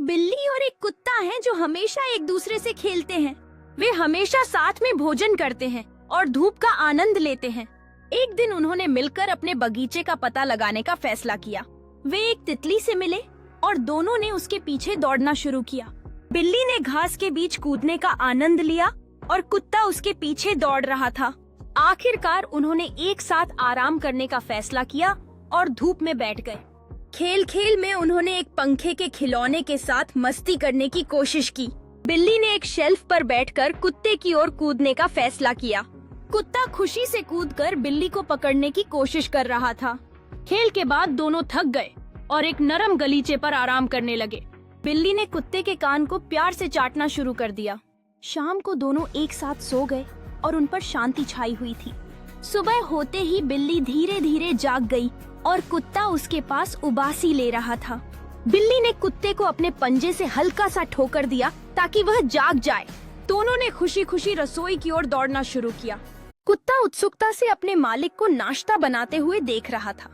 एक बिल्ली और एक कुत्ता है जो हमेशा एक दूसरे से खेलते हैं। वे हमेशा साथ में भोजन करते हैं और धूप का आनंद लेते हैं। एक दिन उन्होंने मिलकर अपने बगीचे का पता लगाने का फैसला किया। वे एक तितली से मिले और दोनों ने उसके पीछे दौड़ना शुरू किया। बिल्ली ने घास के बीच कूदने का आनंद लिया और कुत्ता उसके पीछे दौड़ रहा था। आखिरकार उन्होंने एक साथ आराम करने का फैसला किया और धूप में बैठ गए। खेल खेल में उन्होंने एक पंखे के खिलौने के साथ मस्ती करने की कोशिश की। बिल्ली ने एक शेल्फ पर बैठकर कुत्ते की ओर कूदने का फैसला किया। कुत्ता खुशी से कूदकर बिल्ली को पकड़ने की कोशिश कर रहा था। खेल के बाद दोनों थक गए और एक नरम गलीचे पर आराम करने लगे। बिल्ली ने कुत्ते के कान को प्यार से चाटना शुरू कर दिया। शाम को दोनों एक साथ सो गए और उन पर शांति छाई हुई थी। सुबह होते ही बिल्ली धीरे धीरे जाग गई और कुत्ता उसके पास उबासी ले रहा था। बिल्ली ने कुत्ते को अपने पंजे से हल्का सा ठोकर दिया ताकि वह जाग जाए। दोनों ने खुशी खुशी रसोई की ओर दौड़ना शुरू किया। कुत्ता उत्सुकता से अपने मालिक को नाश्ता बनाते हुए देख रहा था।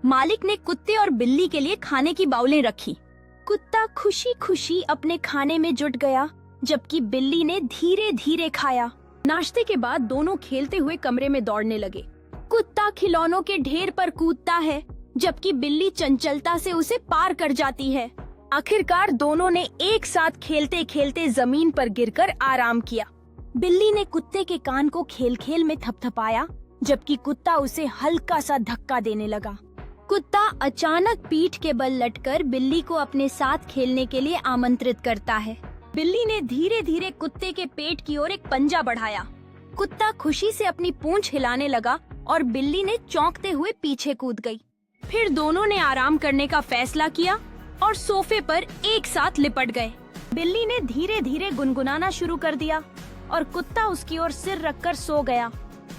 मालिक ने कुत्ते और बिल्ली के लिए खाने की बाउलें रखी। कुत्ता खुशी खुशी अपने खाने में जुट गया, जबकि बिल्ली ने धीरे धीरे खाया। नाश्ते के बाद दोनों खेलते हुए कमरे में दौड़ने लगे। कुत्ता खिलौनों के ढेर पर कूदता है, जबकि बिल्ली चंचलता से उसे पार कर जाती है। आखिरकार दोनों ने एक साथ खेलते खेलते जमीन पर गिरकर आराम किया। बिल्ली ने कुत्ते के कान को खेल खेल में थपथपाया, जबकि कुत्ता उसे हल्का सा धक्का देने लगा। कुत्ता अचानक पीठ के बल लटकर बिल्ली को अपने साथ खेलने के लिए आमंत्रित करता है। बिल्ली ने धीरे धीरे कुत्ते के पेट की ओर एक पंजा बढ़ाया। कुत्ता खुशी से अपनी पूंछ हिलाने लगा और बिल्ली ने चौंकते हुए पीछे कूद गई। फिर दोनों ने आराम करने का फैसला किया और सोफे पर एक साथ लिपट गए। बिल्ली ने धीरे धीरे गुनगुनाना शुरू कर दिया और कुत्ता उसकी ओर सिर रखकर सो गया।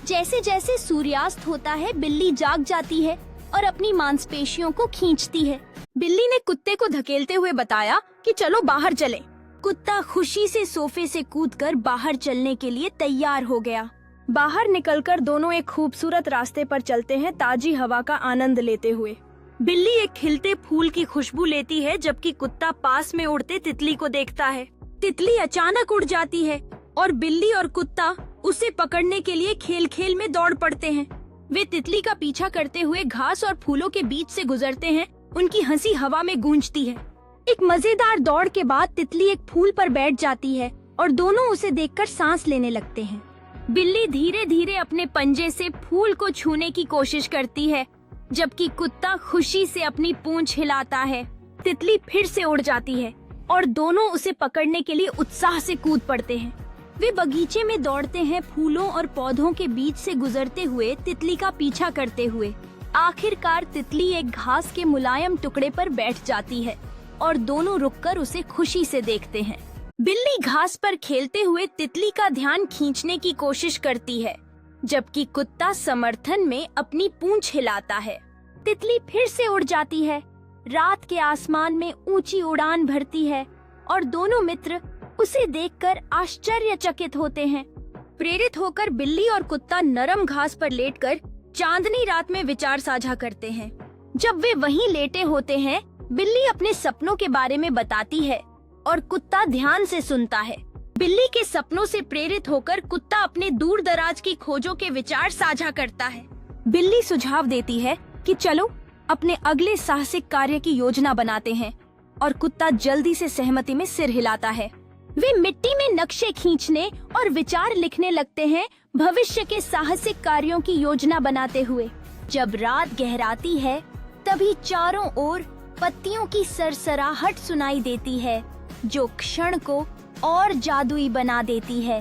जैसे जैसे सूर्यास्त होता है, बिल्ली जाग जाती है और अपनी मांसपेशियों को खींचती है। बिल्ली ने कुत्ते को धकेलते हुए बताया कि चलो बाहर चलें। कुत्ता खुशी से सोफे से कूदकर बाहर चलने के लिए तैयार हो गया। बाहर निकलकर दोनों एक खूबसूरत रास्ते पर चलते हैं, ताजी हवा का आनंद लेते हुए। बिल्ली एक खिलते फूल की खुशबू लेती है, जबकि कुत्ता पास में उड़ते तितली को देखता है। तितली अचानक उड़ जाती है और बिल्ली और कुत्ता उसे पकड़ने के लिए खेल खेल में दौड़ पड़ते हैं। वे तितली का पीछा करते हुए घास और फूलों के बीच से गुजरते हैं। उनकी हंसी हवा में गूंजती है। एक मजेदार दौड़ के बाद तितली एक फूल पर बैठ जाती है और दोनों उसे देखकर सांस लेने लगते हैं। बिल्ली धीरे धीरे अपने पंजे से फूल को छूने की कोशिश करती है, जबकि कुत्ता खुशी से अपनी पूंछ हिलाता है। तितली फिर से उड़ जाती है और दोनों उसे पकड़ने के लिए उत्साह से कूद पड़ते हैं। वे बगीचे में दौड़ते हैं, फूलों और पौधों के बीच से गुजरते हुए तितली का पीछा करते हुए। आखिरकार तितली एक घास के मुलायम टुकड़े पर बैठ जाती है और दोनों रुककर उसे खुशी से देखते हैं। बिल्ली घास पर खेलते हुए तितली का ध्यान खींचने की कोशिश करती है, जबकि कुत्ता समर्थन में अपनी पूंछ हिलाता है। तितली फिर से उड़ जाती है, रात के आसमान में ऊंची उड़ान भरती है और दोनों मित्र उसे देखकर आश्चर्यचकित होते हैं। प्रेरित होकर बिल्ली और कुत्ता नरम घास पर लेटकर चांदनी रात में विचार साझा करते हैं। जब वे वहीं लेटे होते हैं, बिल्ली अपने सपनों के बारे में बताती है और कुत्ता ध्यान से सुनता है। बिल्ली के सपनों से प्रेरित होकर कुत्ता अपने दूर दराज की खोजों के विचार साझा करता है। बिल्ली सुझाव देती है कि चलो अपने अगले साहसिक कार्य की योजना बनाते हैं और कुत्ता जल्दी से सहमति में सिर हिलाता है। वे मिट्टी में नक्शे खींचने और विचार लिखने लगते हैं, भविष्य के साहसिक कार्यों की योजना बनाते हुए। जब रात गहराती है, तभी चारों ओर पत्तियों की सरसराहट सुनाई देती है, जो क्षण को और जादुई बना देती है।